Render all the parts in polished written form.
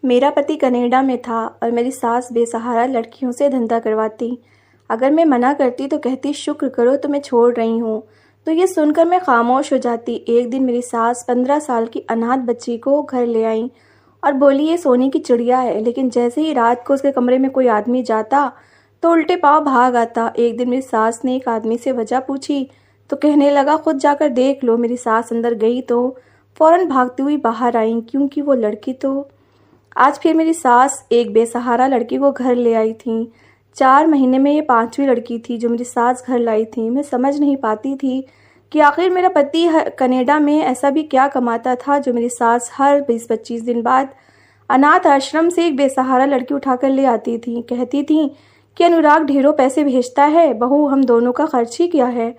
मेरा पति कनाडा में था और मेरी सास बेसहारा लड़कियों से धंधा करवाती। अगर मैं मना करती तो कहती शुक्र करो तो मैं छोड़ रही हूँ। तो ये सुनकर मैं खामोश हो जाती। एक दिन मेरी सास 15 साल की अनाथ बच्ची को घर ले आई और बोली ये सोने की चिड़िया है। लेकिन जैसे ही रात को उसके कमरे में कोई आदमी जाता तो उल्टे पाँव भाग आता। एक दिन मेरी सास ने एक आदमी से वजह पूछी तो कहने लगा खुद जाकर देख लो। मेरी सास अंदर गई तो फौरन भागती हुई बाहर आई, क्योंकि वो लड़की तो आज फिर मेरी सास एक बेसहारा लड़की को घर ले आई थी। 4 महीने में ये 5वीं लड़की थी जो मेरी सास घर लाई थी। मैं समझ नहीं पाती थी कि आखिर मेरा पति कनाडा में ऐसा भी क्या कमाता था जो मेरी सास हर 20-25 दिन बाद अनाथ आश्रम से एक बेसहारा लड़की उठाकर ले आती थी। कहती थी कि अनुराग ढेरों पैसे भेजता है, बहू हम दोनों का खर्च ही क्या है,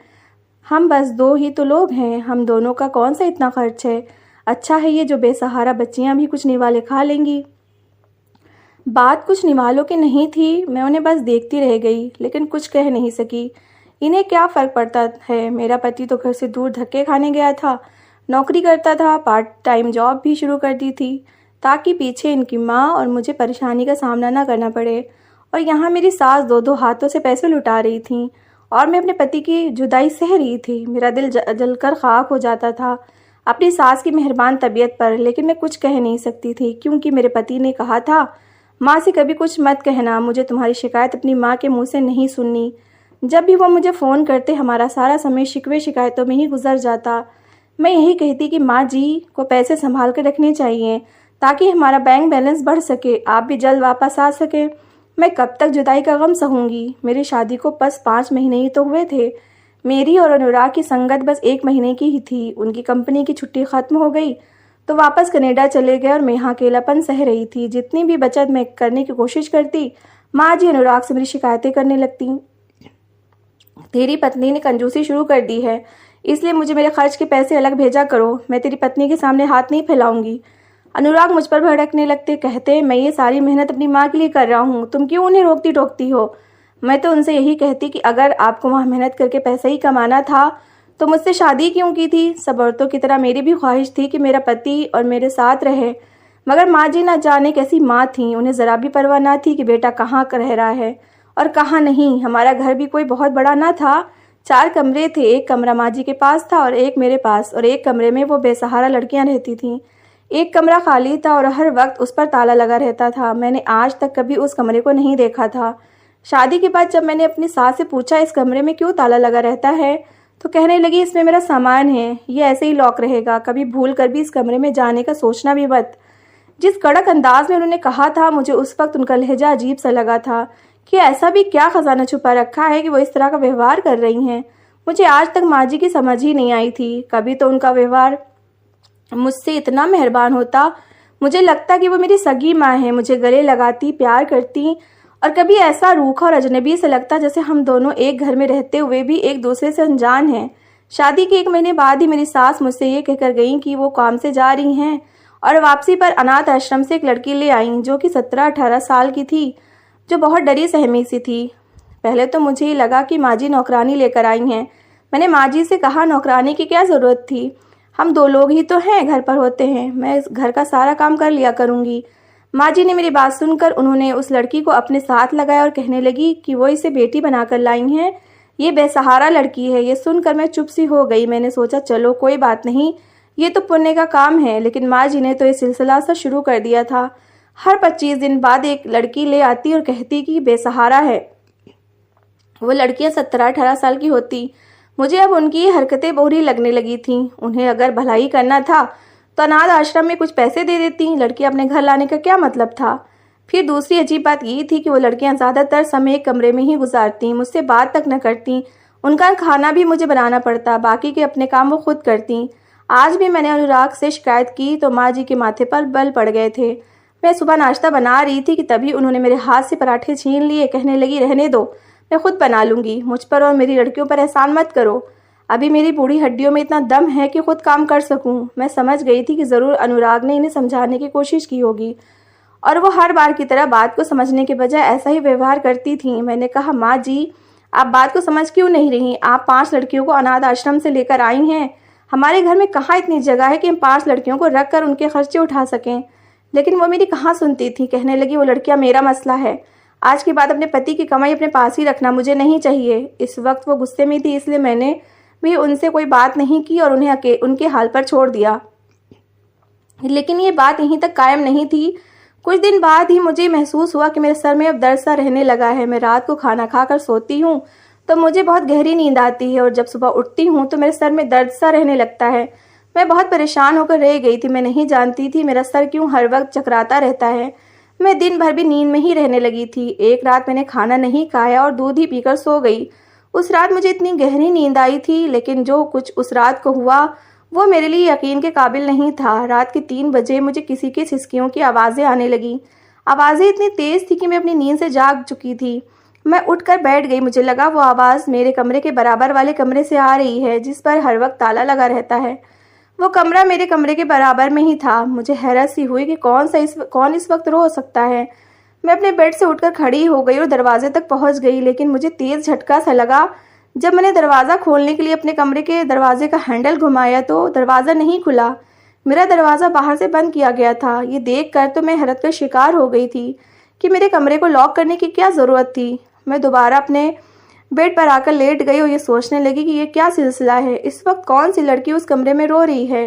हम बस 2 ही तो लोग हैं, हम दोनों का कौन सा इतना खर्च है। अच्छा है ये जो बेसहारा बच्चियां भी कुछ निवाले खा लेंगी। बात कुछ निवालों की नहीं थी। मैं उन्हें बस देखती रह गई, लेकिन कुछ कह नहीं सकी। इन्हें क्या फ़र्क पड़ता है। मेरा पति तो घर से दूर धक्के खाने गया था, नौकरी करता था, पार्ट टाइम जॉब भी शुरू कर दी थी ताकि पीछे इनकी माँ और मुझे परेशानी का सामना ना करना पड़े। और यहाँ मेरी सास 2-2 हाथों से पैसे लुटा रही थी और मैं अपने पति की जुदाई सह रही थी। मेरा दिल जलकर खाक हो जाता था अपनी सास की मेहरबान तबीयत पर, लेकिन मैं कुछ कह नहीं सकती थी क्योंकि मेरे पति ने कहा था माँ से कभी कुछ मत कहना, मुझे तुम्हारी शिकायत अपनी माँ के मुंह से नहीं सुननी। जब भी वो मुझे फ़ोन करते हमारा सारा समय शिकवे शिकायतों में ही गुजर जाता। मैं यही कहती कि माँ जी को पैसे संभाल कर रखने चाहिए ताकि हमारा बैंक बैलेंस बढ़ सके, आप भी जल्द वापस आ सके। मैं कब तक जुदाई का गम सहूँगी। मेरी शादी को बस 5 महीने ही तो हुए थे। मेरी और अनुराग की संगत बस 1 महीने की ही थी। उनकी कंपनी की छुट्टी ख़त्म हो गई तो वापस कनाडा चले गए और मैं यहाँ अकेलापन सह रही थी। जितनी भी बचत मैं करने की कोशिश करती, माँ जी अनुराग से मेरी शिकायतें करने लगती। तेरी पत्नी ने कंजूसी शुरू कर दी है, इसलिए मुझे मेरे खर्च के पैसे अलग भेजा करो, मैं तेरी पत्नी के सामने हाथ नहीं फैलाऊंगी। अनुराग मुझ पर भड़कने लगते, कहते मैं ये सारी मेहनत अपनी माँ के लिए कर रहा हूँ, तुम क्यों उन्हें रोकती टोकती हो। मैं तो उनसे यही कहती कि अगर आपको वहाँ मेहनत करके पैसा ही कमाना था तो मुझसे शादी क्यों की थी। सब औरतों की तरह मेरी भी ख्वाहिश थी कि मेरा पति और मेरे साथ रहे, मगर माँ जी ना जाने कैसी माँ थी, उन्हें ज़रा भी परवाह ना थी कि बेटा कहाँ रह रहा है और कहाँ नहीं। हमारा घर भी कोई बहुत बड़ा ना था, 4 कमरे थे। एक कमरा माँ जी के पास था और एक मेरे पास, और एक कमरे में वो बेसहारा लड़कियाँ रहती थीं। एक कमरा खाली था और हर वक्त उस पर ताला लगा रहता था। मैंने आज तक कभी उस कमरे को नहीं देखा था। शादी के बाद जब मैंने अपनी सास से पूछा इस कमरे में क्यों ताला लगा रहता है तो कहने लगी इसमें मेरा सामान है, ये ऐसे ही लॉक रहेगा, कभी भूल कर भी इस कमरे में जाने का सोचना भी मत। जिस कड़क अंदाज में उन्होंने कहा था, मुझे उस वक्त उनका लहजा अजीब सा लगा था कि ऐसा भी क्या खजाना छुपा रखा है कि वो इस तरह का व्यवहार कर रही हैं। मुझे आज तक माँ जी की समझ ही नहीं आई थी। कभी तो उनका व्यवहार मुझसे इतना मेहरबान होता, मुझे लगता कि वो मेरी सगी माँ है, मुझे गले लगाती, प्यार करती, और कभी ऐसा रूखा और अजनबी से लगता जैसे हम दोनों एक घर में रहते हुए भी एक दूसरे से अनजान हैं। शादी के 1 महीने बाद ही मेरी सास मुझसे ये कहकर गई कि वो काम से जा रही हैं और वापसी पर अनाथ आश्रम से एक लड़की ले आई जो कि 17-18 साल की थी, जो बहुत डरी सहमी सी थी। पहले तो मुझे ही लगा कि माँ जी नौकरानी लेकर आई हैं। मैंने माँ जी से कहा नौकरानी की क्या ज़रूरत थी, हम 2 लोग ही तो हैं, घर पर होते हैं, मैं इस घर का सारा काम कर लिया करूँगी। माँ जी ने मेरी बात सुनकर उन्होंने उस लड़की को अपने साथ लगाया और कहने लगी कि वो इसे बेटी बनाकर लाई हैं, ये बेसहारा लड़की है। ये सुनकर मैं चुप सी हो गई। मैंने सोचा चलो कोई बात नहीं, ये तो पुण्य का काम है, लेकिन माँ जी ने तो ये सिलसिला सा शुरू कर दिया था। हर 25 दिन बाद एक लड़की ले आती और कहती कि बेसहारा है। वो लड़कियां 17-18 साल की होती। मुझे अब उनकी ये हरकतें बुरी लगने लगी थीं। उन्हें अगर भलाई करना था तो अनाथ आश्रम में कुछ पैसे दे देती, लड़कियां अपने घर लाने का क्या मतलब था। फिर दूसरी अजीब बात ये थी कि वो लड़कियां ज़्यादातर समय एक कमरे में ही गुजारती, मुझसे बात तक न करती, उनका खाना भी मुझे बनाना पड़ता, बाकी के अपने काम वो खुद करती। आज भी मैंने अनुराग से शिकायत की तो माँ जी के माथे पर बल पड़ गए थे। मैं सुबह नाश्ता बना रही थी कि तभी उन्होंने मेरे हाथ से पराठे छीन लिए। कहने लगी रहने दो, मैं खुद बना लूँगी, मुझ पर और मेरी लड़कियों पर एहसान मत करो। अभी मेरी बूढ़ी हड्डियों में इतना दम है कि खुद काम कर सकूं। मैं समझ गई थी कि ज़रूर अनुराग ने इन्हें समझाने की कोशिश की होगी और वो हर बार की तरह बात को समझने के बजाय ऐसा ही व्यवहार करती थी। मैंने कहा माँ जी आप बात को समझ क्यों नहीं रही, आप 5 लड़कियों को अनाथ आश्रम से लेकर आई हैं, हमारे घर में कहाँ इतनी जगह है कि हम 5 लड़कियों को रख कर उनके खर्चे उठा सकें। लेकिन वो मेरी कहाँ सुनती थी। कहने लगी, वो लड़कियाँ मेरा मसला है, आज के बाद अपने पति की कमाई अपने पास ही रखना, मुझे नहीं चाहिए। इस वक्त वो गुस्से में थी, इसलिए मैंने भी उनसे कोई बात नहीं की और उन्हें उनके हाल पर छोड़ दिया। लेकिन ये बात यहीं तक कायम नहीं थी। कुछ दिन बाद ही मुझे महसूस हुआ कि मेरे सर में अब दर्द सा रहने लगा है। मैं रात को खाना खाकर सोती हूँ तो मुझे बहुत गहरी नींद आती है और जब सुबह उठती हूँ तो मेरे सर में दर्द सा रहने लगता है। मैं बहुत परेशान होकर रह गई थी। मैं नहीं जानती थी मेरा सर क्यों हर वक्त चकराता रहता है। मैं दिन भर भी नींद में ही रहने लगी थी। एक रात मैंने खाना नहीं खाया और दूध ही पीकर सो गई। उस रात मुझे इतनी गहरी नींद आई थी, लेकिन जो कुछ उस रात को हुआ वो मेरे लिए यकीन के काबिल नहीं था। रात के 3 बजे मुझे किसी की सिसकियों की आवाज़ें आने लगीं। आवाज़ें इतनी तेज़ थी कि मैं अपनी नींद से जाग चुकी थी। मैं उठकर बैठ गई। मुझे लगा वो आवाज़ मेरे कमरे के बराबर वाले कमरे से आ रही है, जिस पर हर वक्त ताला लगा रहता है। वो कमरा मेरे कमरे के बराबर में ही था। मुझे हैरत सी हुई कि कौन इस वक्त रो सकता है। मैं अपने बेड से उठकर खड़ी हो गई और दरवाजे तक पहुंच गई, लेकिन मुझे तेज़ झटका सा लगा। जब मैंने दरवाज़ा खोलने के लिए अपने कमरे के दरवाजे का हैंडल घुमाया तो दरवाज़ा नहीं खुला। मेरा दरवाज़ा बाहर से बंद किया गया था। ये देखकर तो मैं हैरत का शिकार हो गई थी कि मेरे कमरे को लॉक करने की क्या ज़रूरत थी। मैं दोबारा अपने बेड पर आकर लेट गई और ये सोचने लगी कि ये क्या सिलसिला है। इस वक्त कौन सी लड़की उस कमरे में रो रही है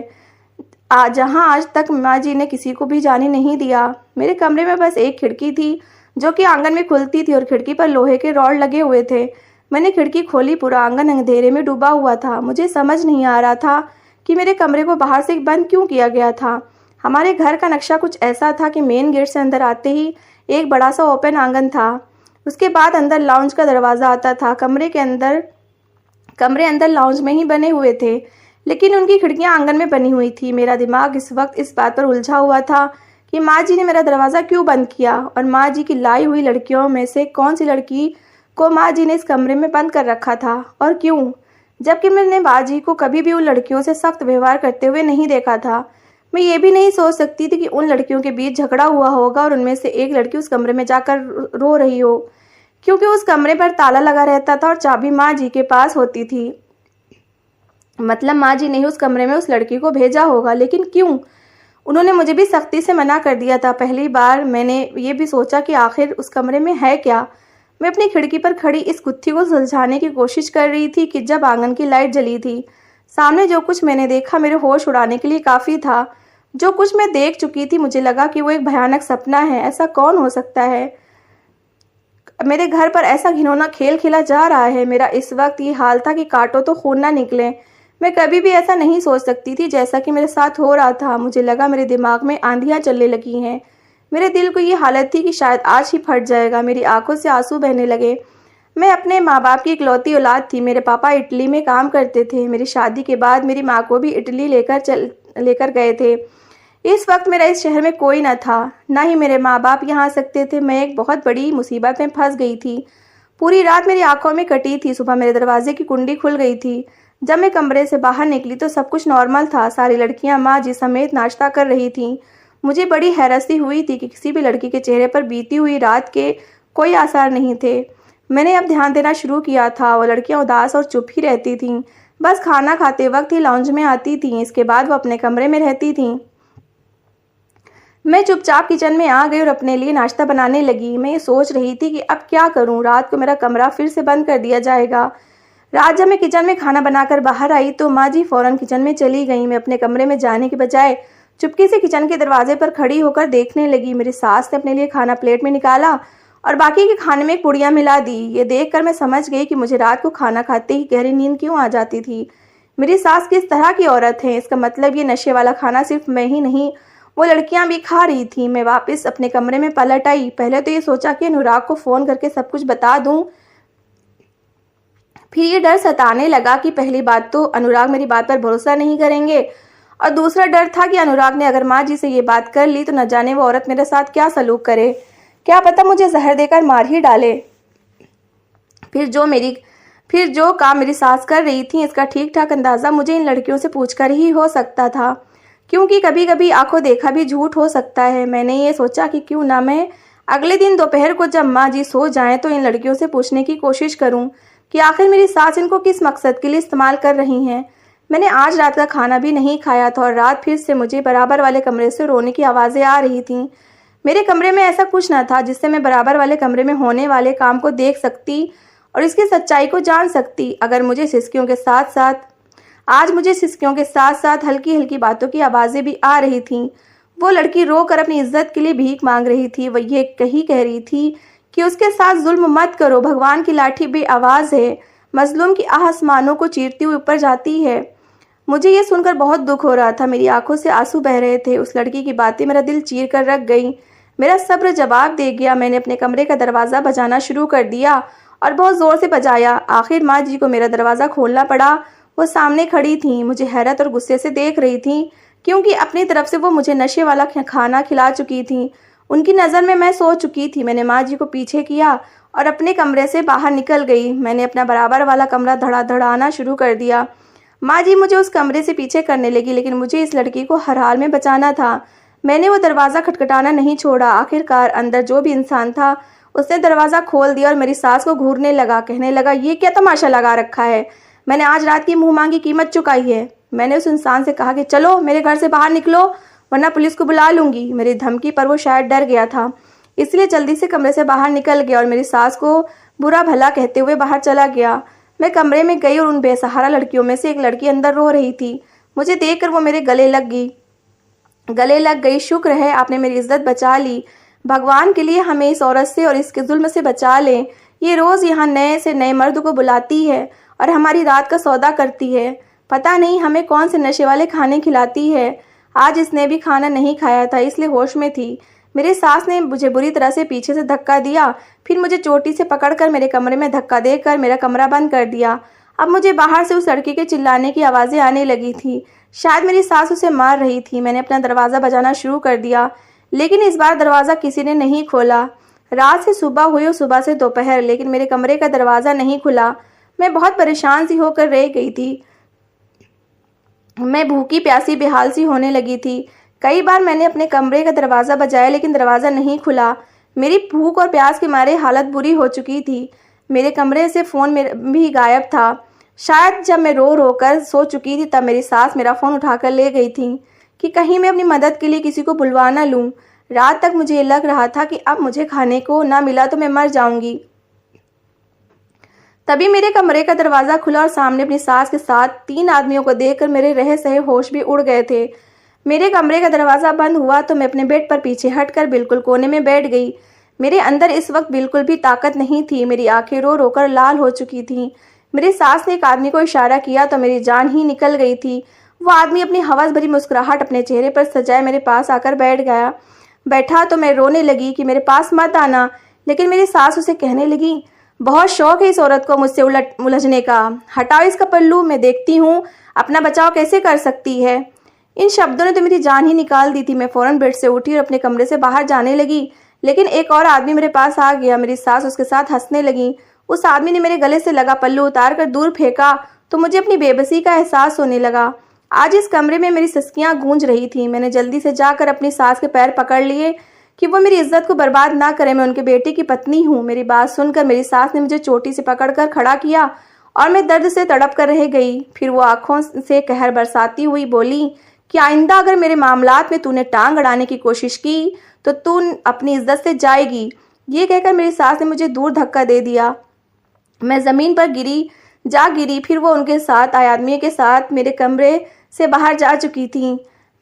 जहाँ आज तक माँ जी ने किसी को भी जाने नहीं दिया। मेरे कमरे में बस एक खिड़की थी जो कि आंगन में खुलती थी और खिड़की पर लोहे के रॉड लगे हुए थे। मैंने खिड़की खोली। पूरा आंगन अंधेरे में डूबा हुआ था। मुझे समझ नहीं आ रहा था कि मेरे कमरे को बाहर से बंद क्यों किया गया था। हमारे घर का नक्शा कुछ ऐसा था कि मेन गेट से अंदर आते ही एक बड़ा सा ओपन आंगन था। उसके बाद अंदर लाउंज का दरवाज़ा आता था। कमरे अंदर लाउंज में ही बने हुए थे, लेकिन उनकी खिड़कियां आंगन में बनी हुई थी। मेरा दिमाग इस वक्त इस बात पर उलझा हुआ था कि माँ जी ने मेरा दरवाज़ा क्यों बंद किया और माँ जी की लाई हुई लड़कियों में से कौन सी लड़की को माँ जी ने इस कमरे में बंद कर रखा था और क्यों, जबकि मैंने माँ जी को कभी भी उन लड़कियों से सख्त व्यवहार करते हुए नहीं देखा था। मैं ये भी नहीं सोच सकती थी कि उन लड़कियों के बीच झगड़ा हुआ होगा और उनमें से एक लड़की उस कमरे में जाकर रो रही हो, क्योंकि उस कमरे पर ताला लगा रहता था और चाबी माँ जी के पास होती थी। मतलब माँ जी ने ही उस कमरे में उस लड़की को भेजा होगा, लेकिन क्यों? उन्होंने मुझे भी सख्ती से मना कर दिया था। पहली बार मैंने ये भी सोचा कि आखिर उस कमरे में है क्या। मैं अपनी खिड़की पर खड़ी इस गुत्थी को सुलझाने की कोशिश कर रही थी कि जब आंगन की लाइट जली थी। सामने जो कुछ मैंने देखा मेरे होश उड़ाने के लिए काफ़ी था। जो कुछ मैं देख चुकी थी मुझे लगा कि वो एक भयानक सपना है। ऐसा कौन हो सकता है? मेरे घर पर ऐसा घिनौना खेल खेला जा रहा है। मेरा इस वक्त ये हाल था कि काटो तो खून ना निकले। मैं कभी भी ऐसा नहीं सोच सकती थी जैसा कि मेरे साथ हो रहा था। मुझे लगा मेरे दिमाग में आंधियां चलने लगी हैं। मेरे दिल को ये हालत थी कि शायद आज ही फट जाएगा। मेरी आंखों से आंसू बहने लगे। मैं अपने माँ बाप की इकलौती औलाद थी। मेरे पापा इटली में काम करते थे। मेरी शादी के बाद मेरी माँ को भी इटली लेकर गए थे। इस वक्त मेरा इस शहर में कोई न था, ना ही मेरे माँ बाप यहाँ आ सकते थे। मैं एक बहुत बड़ी मुसीबत में फंस गई थी। पूरी रात मेरी आंखों में कटी थी। सुबह मेरे दरवाजे की कुंडी खुल गई थी। जब मैं कमरे से बाहर निकली तो सब कुछ नॉर्मल था। सारी लड़कियां माँ जी समेत नाश्ता कर रही थीं। मुझे बड़ी हैरत हुई थी कि किसी भी लड़की के चेहरे पर बीती हुई रात के कोई आसार नहीं थे। मैंने अब ध्यान देना शुरू किया था। वो लड़कियां उदास और चुप ही रहती थीं। बस खाना खाते वक्त ही लाउंज में आती थीं। इसके बाद वो अपने कमरे में रहती थीं। मैं चुपचाप किचन में आ गई और अपने लिए नाश्ता बनाने लगी। मैं ये सोच रही थी कि अब क्या करूं। रात को मेरा कमरा फिर से बंद कर दिया जाएगा। रात जब मैं किचन में खाना बनाकर बाहर आई तो माँ जी फौरन किचन में चली गई। मैं अपने कमरे में जाने के बजाय चुपके से किचन के दरवाजे पर खड़ी होकर देखने लगी। मेरी सास ने अपने लिए खाना प्लेट में निकाला और बाकी के खाने में पुड़ियाँ मिला दी। ये देखकर मैं समझ गई कि मुझे रात को खाना खाते ही गहरी नींद क्यों आ जाती थी। मेरी सास किस तरह की औरत है। इसका मतलब ये नशे वाला खाना सिर्फ मैं ही नहीं, वो लड़कियां भी खा रही थी। मैं वापस अपने कमरे में पलट आई। पहले तो ये सोचा कि अनुराग को फ़ोन करके सब कुछ बता दूं। फिर ये डर सताने लगा कि पहली बात तो अनुराग मेरी बात पर भरोसा नहीं करेंगे और दूसरा डर था कि अनुराग ने अगर माँ जी से ये बात कर ली तो न जाने वो औरत मेरे साथ क्या सलूक करे। क्या पता मुझे जहर देकर मार ही डाले। फिर जो काम मेरी सास कर रही थी इसका ठीक ठाक अंदाज़ा मुझे इन लड़कियों से पूछकर ही हो सकता था, क्योंकि कभी कभी आंखों देखा भी झूठ हो सकता है। मैंने ये सोचा कि क्यों ना मैं अगले दिन दोपहर को जब माँ जी सो जाएं तो इन लड़कियों से पूछने की कोशिश करूं कि आखिर मेरी सास इनको किस मकसद के लिए इस्तेमाल कर रही हैं। मैंने आज रात का खाना भी नहीं खाया था और रात फिर से मुझे बराबर वाले कमरे से रोने की आवाज़ें आ रही थीं। मेरे कमरे में ऐसा कुछ न था जिससे मैं बराबर वाले कमरे में होने वाले काम को देख सकती और इसकी सच्चाई को जान सकती। अगर मुझे सिसकियों के साथ साथ आज मुझे सिसकियों के साथ साथ हल्की हल्की बातों की आवाज़ें भी आ रही थीं। वो लड़की रोकर अपनी इज्जत के लिए भीख मांग रही थी। वह ये कह रही थी कि उसके साथ जुल्म मत करो, भगवान की लाठी बेआवाज़ है, मजलूम की आह आसमानों को चीरती हुई ऊपर जाती है। मुझे ये सुनकर बहुत दुख हो रहा था। मेरी आंखों से आंसू बह रहे थे। उस लड़की की बातें मेरा दिल चीर कर रख गई। मेरा सब्र जवाब दे गया। मैंने अपने कमरे का दरवाज़ा बजाना शुरू कर दिया और बहुत ज़ोर से बजाया। आखिर माँ जी को मेरा दरवाज़ा खोलना पड़ा। वो सामने खड़ी थीं, मुझे हैरत और गुस्से से देख रही थीं, क्योंकि अपनी तरफ से वो मुझे नशे वाला खाना खिला चुकी थीं। उनकी नज़र में मैं सो चुकी थी। मैंने माँ जी को पीछे किया और अपने कमरे से बाहर निकल गई। मैंने अपना बराबर वाला कमरा धड़ाधड़ाना शुरू कर दिया। माँ जी मुझे उस कमरे से पीछे करने लगी, लेकिन मुझे इस लड़की को हर हाल में बचाना था। मैंने वो दरवाज़ा खटखटाना नहीं छोड़ा। आखिरकार अंदर जो भी इंसान था उसने दरवाज़ा खोल दिया और मेरी सास को घूरने लगा। कहने लगा, ये क्या तमाशा लगा रखा है? मैंने आज रात की मुँह मांगी कीमत चुकाई है। मैंने उस इंसान से कहा कि चलो मेरे घर से बाहर निकलो, वरना पुलिस को बुला लूँगी। मेरी धमकी पर वो शायद डर गया था, इसलिए जल्दी से कमरे से बाहर निकल गया और मेरी सास को बुरा भला कहते हुए बाहर चला गया। मैं कमरे में गई और उन बेसहारा लड़कियों में से एक लड़की अंदर रो रही थी। मुझे देखकर वो मेरे गले लग गई। शुक्र है आपने मेरी इज्जत बचा ली। भगवान के लिए हमें इस औरत से और इसके जुल्म से बचा लें। ये रोज़ यहाँ नए से नए मर्द को बुलाती है और हमारी रात का सौदा करती है। पता नहीं हमें कौन से नशे वाले खाने खिलाती है। आज इसने भी खाना नहीं खाया था, इसलिए होश में थी। मेरी सास ने मुझे बुरी तरह से पीछे से धक्का दिया, फिर मुझे चोटी से पकड़कर मेरे कमरे में धक्का देकर मेरा कमरा बंद कर दिया। अब मुझे बाहर से उस लड़की के चिल्लाने की आवाज़ें आने लगी थी। शायद मेरी सास उसे मार रही थी। मैंने अपना दरवाज़ा बजाना शुरू कर दिया, लेकिन इस बार दरवाज़ा किसी ने नहीं खोला। रात से सुबह हुई और सुबह से दोपहर, लेकिन मेरे कमरे का दरवाज़ा नहीं खुला। मैं बहुत परेशान सी होकर रह गई थी। मैं भूखी प्यासी बेहाल सी होने लगी थी। कई बार मैंने अपने कमरे का दरवाज़ा बजाया, लेकिन दरवाज़ा नहीं खुला। मेरी भूख और प्यास के मारे हालत बुरी हो चुकी थी। मेरे कमरे से फ़ोन भी गायब था। शायद जब मैं रो रो कर सो चुकी थी तब मेरी सास मेरा फ़ोन उठाकर ले गई थी कि कहीं मैं अपनी मदद के लिए किसी को बुलवा ना लूँ। रात तक मुझे लग रहा था कि अब मुझे खाने को ना मिला तो मैं मर जाऊँगी। तभी मेरे कमरे का दरवाज़ा खुला और सामने अपनी सास के साथ 3 आदमियों को देखकर मेरे रहे सहे होश भी उड़ गए थे। मेरे कमरे का दरवाज़ा बंद हुआ तो मैं अपने बेड पर पीछे हटकर बिल्कुल कोने में बैठ गई। मेरे अंदर इस वक्त बिल्कुल भी ताकत नहीं थी। मेरी आंखें रो रो कर लाल हो चुकी थीं। मेरी सास ने एक आदमी को इशारा किया तो मेरी जान ही निकल गई थी। वो आदमी अपनी हवस भरी मुस्कुराहट अपने चेहरे पर सजाए मेरे पास आकर बैठा तो मैं रोने लगी कि मेरे पास मत आना, लेकिन मेरी सास उसे कहने लगी, बहुत शौक है इस औरत को मुझसे उलझने का, हटाओ इसका पल्लू, मैं देखती हूँ अपना बचाव कैसे कर सकती है। इन शब्दों ने तो मेरी जान ही निकाल दी थी। मैं फौरन बेड से उठी और अपने कमरे से बाहर जाने लगी, लेकिन एक और आदमी मेरे पास आ गया। मेरी सास उसके साथ हंसने लगी। उस आदमी ने मेरे गले से लगा पल्लू उतार कर दूर फेंका तो मुझे अपनी बेबसी का एहसास होने लगा। आज इस कमरे में मेरी सिसकियां गूंज रही थी। मैंने जल्दी से जाकर अपनी सास के पैर पकड़ लिए कि वो मेरी इज्जत को बर्बाद ना करे। मैं उनके बेटे की पत्नी हूँ। मेरी बात सुनकर मेरी सास ने मुझे चोटी से पकड़कर खड़ा किया और मैं दर्द से तड़प कर रह गई। फिर वो आंखों से कहर बरसाती हुई बोली कि आइंदा अगर मेरे मामलात में तूने टांग अड़ाने की कोशिश की तो तू अपनी इज्जत से जाएगी। ये कहकर मेरी सास ने मुझे दूर धक्का दे दिया। मैं ज़मीन पर गिरी। फिर वो उनके साथ आए आदमियों के साथ मेरे कमरे से बाहर जा चुकी थी।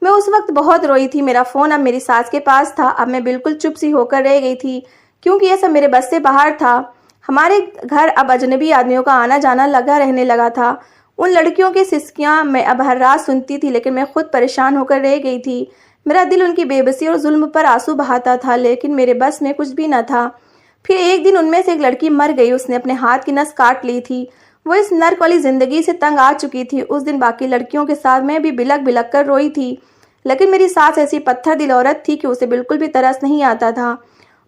मैं उस वक्त बहुत रोई थी। मेरा फ़ोन अब मेरी सास के पास था। अब मैं बिल्कुल चुप सी होकर रह गई थी, क्योंकि यह सब मेरे बस से बाहर था। हमारे घर अब अजनबी आदमियों का आना जाना रहने लगा था। उन लड़कियों की सिसकियाँ मैं अब हर रात सुनती थी, लेकिन मैं खुद परेशान होकर रह गई थी। मेरा दिल उनकी बेबसी और जुल्म पर आंसू बहाता था, लेकिन मेरे बस में कुछ भी न था। फिर एक दिन उनमें से एक लड़की मर गई। उसने अपने हाथ की नस काट ली थी। वो इस नर्क वाली जिंदगी से तंग आ चुकी थी। उस दिन बाकी लड़कियों के साथ मैं भी बिलक बिलक कर रोई थी, लेकिन मेरी सास ऐसी पत्थर दिल औरत थी कि उसे बिल्कुल भी तरस नहीं आता था।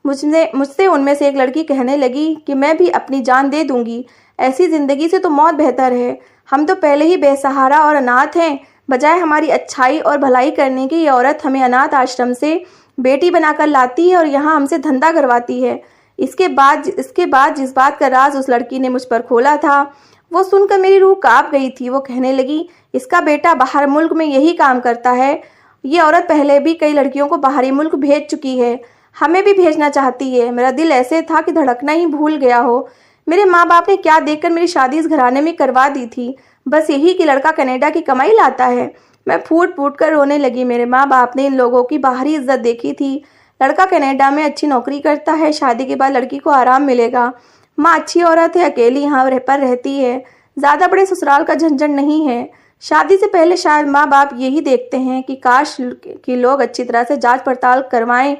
मुझसे उनमें से एक लड़की कहने लगी कि मैं भी अपनी जान दे दूंगी, ऐसी जिंदगी से तो मौत बेहतर है। हम तो पहले ही बेसहारा और अनाथ हैं। बजाय हमारी अच्छाई और भलाई करने की, ये औरत हमें अनाथ आश्रम से बेटी बनाकर लाती है और यहाँ हमसे धंधा करवाती है। इसके बाद जिस बात का राज उस लड़की ने मुझ पर खोला था, वो सुनकर मेरी रूह कांप गई थी। वो कहने लगी, इसका बेटा बाहर मुल्क में यही काम करता है। ये औरत पहले भी कई लड़कियों को बाहरी मुल्क भेज चुकी है, हमें भी भेजना चाहती है। मेरा दिल ऐसे था कि धड़कना ही भूल गया हो। मेरे माँ बाप ने क्या देखकर मेरी शादी इस घराने में करवा दी थी? बस यही कि लड़का कनाडा की कमाई लाता है। मैं फूट फूट कर रोने लगी। मेरे माँ बाप ने इन लोगों की बाहरी इज्जत देखी थी। लड़का कनाडा में अच्छी नौकरी करता है, शादी के बाद लड़की को आराम मिलेगा। माँ अच्छी औरत है, अकेली यहाँ पर रहती है, ज़्यादा बड़े ससुराल का झंझट नहीं है। शादी से पहले शायद माँ बाप यही देखते हैं कि काश कि लोग अच्छी तरह से जांच पड़ताल करवाएं,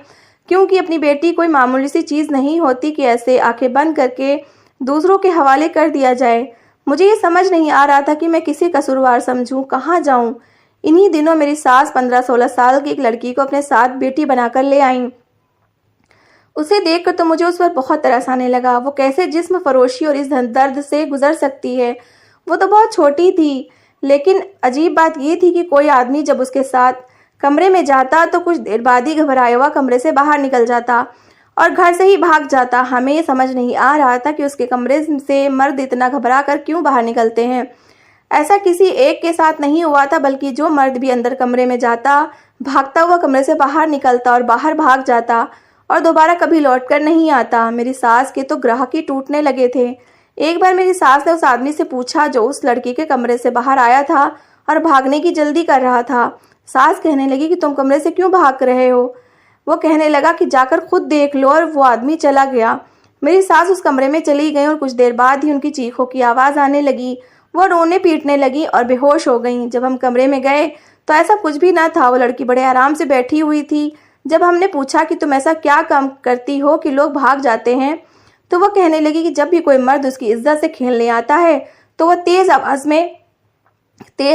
क्योंकि अपनी बेटी कोई मामूली सी चीज़ नहीं होती कि ऐसे आंखें बंद करके दूसरों के हवाले कर दिया जाए। मुझे ये समझ नहीं आ रहा था कि मैं किसे कसूरवार समझूं, कहाँ जाऊं। इन्हीं दिनों मेरी सास 15-16 साल की एक लड़की को अपने साथ बेटी बनाकर ले आईं। उसे देखकर तो मुझे उस पर बहुत तरस आने लगा। वो कैसे जिस्म फरोशी और इस दर्द से गुजर सकती है। वो तो बहुत छोटी थी, लेकिन अजीब बात ये थी कि कोई आदमी जब उसके साथ कमरे में जाता तो कुछ देर बाद ही घबराया हुआ कमरे से बाहर निकल जाता और घर से ही भाग जाता। हमें ये समझ नहीं आ रहा था कि उसके कमरे से मर्द इतना घबरा कर क्यों बाहर निकलते हैं। ऐसा किसी एक के साथ नहीं हुआ था, बल्कि जो मर्द भी अंदर कमरे में जाता, भागता हुआ कमरे से बाहर निकलता और बाहर भाग जाता और दोबारा कभी लौट कर नहीं आता। मेरी सास के तो ग्राहक ही टूटने लगे थे। एक बार मेरी सास ने उस आदमी से पूछा जो उस लड़की के कमरे से बाहर आया था और भागने की जल्दी कर रहा था। सास कहने लगी कि तुम कमरे से क्यों भाग रहे हो? वो कहने लगा कि जाकर खुद देख लो, और वो आदमी चला गया। मेरी सास उस कमरे में चली गई और कुछ देर बाद ही उनकी चीखों की आवाज़ आने लगी। वो रोने पीटने लगी और बेहोश हो गई। जब हम कमरे में गए तो ऐसा कुछ भी ना था। वो लड़की बड़े आराम से बैठी हुई थी। जब हमने पूछा कि तुम ऐसा क्या काम करती हो कि लोग भाग जाते हैं, तो वो कहने लगी कि जब भी कोई मर्द उसकी इज्जत से खेलने आता है तो वह तेज़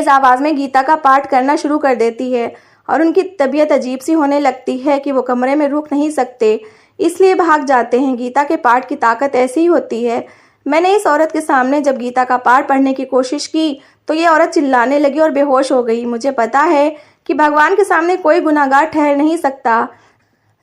आवाज़ में गीता का पाठ करना शुरू कर देती है और उनकी तबीयत अजीब सी होने लगती है कि वो कमरे में रुक नहीं सकते, इसलिए भाग जाते हैं। गीता के पाठ की ताकत ऐसी ही होती है। मैंने इस औरत के सामने जब गीता का पाठ पढ़ने की कोशिश की तो ये औरत चिल्लाने लगी और बेहोश हो गई। मुझे पता है कि भगवान के सामने कोई गुनाहगार ठहर नहीं सकता।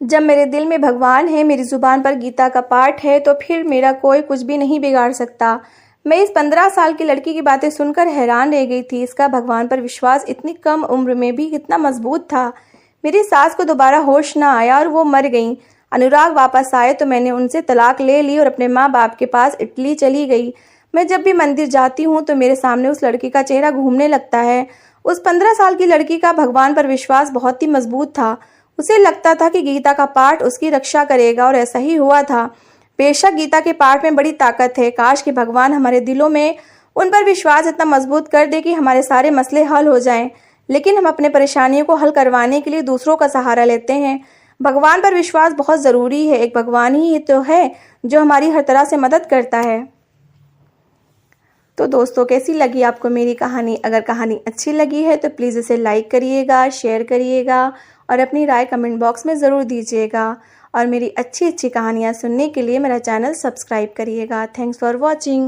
जब मेरे दिल में भगवान है, मेरी ज़ुबान पर गीता का पाठ है, तो फिर मेरा कोई कुछ भी नहीं बिगाड़ सकता। मैं इस 15 साल की लड़की की बातें सुनकर हैरान रह गई थी। इसका भगवान पर विश्वास इतनी कम उम्र में भी कितना मजबूत था। मेरी सास को दोबारा होश ना आया और वो मर गई। अनुराग वापस आए तो मैंने उनसे तलाक ले ली और अपने माँ बाप के पास इटली चली गई। मैं जब भी मंदिर जाती हूँ तो मेरे सामने उस लड़की का चेहरा घूमने लगता है। उस 15 साल की लड़की का भगवान पर विश्वास बहुत ही मजबूत था। उसे लगता था कि गीता का पाठ उसकी रक्षा करेगा, और ऐसा ही हुआ था। बेशक गीता के पाठ में बड़ी ताकत है। काश कि भगवान हमारे दिलों में उन पर विश्वास इतना मजबूत कर दे कि हमारे सारे मसले हल हो जाएं। लेकिन हम अपने परेशानियों को हल करवाने के लिए दूसरों का सहारा लेते हैं। भगवान पर विश्वास बहुत ज़रूरी है। एक भगवान ही तो है जो हमारी हर तरह से मदद करता है। तो दोस्तों, कैसी लगी आपको मेरी कहानी? अगर कहानी अच्छी लगी है तो प्लीज़ इसे लाइक करिएगा, शेयर करिएगा और अपनी राय कमेंट बॉक्स में ज़रूर दीजिएगा। और मेरी अच्छी अच्छी कहानियाँ सुनने के लिए मेरा चैनल सब्सक्राइब करिएगा। Thanks for watching.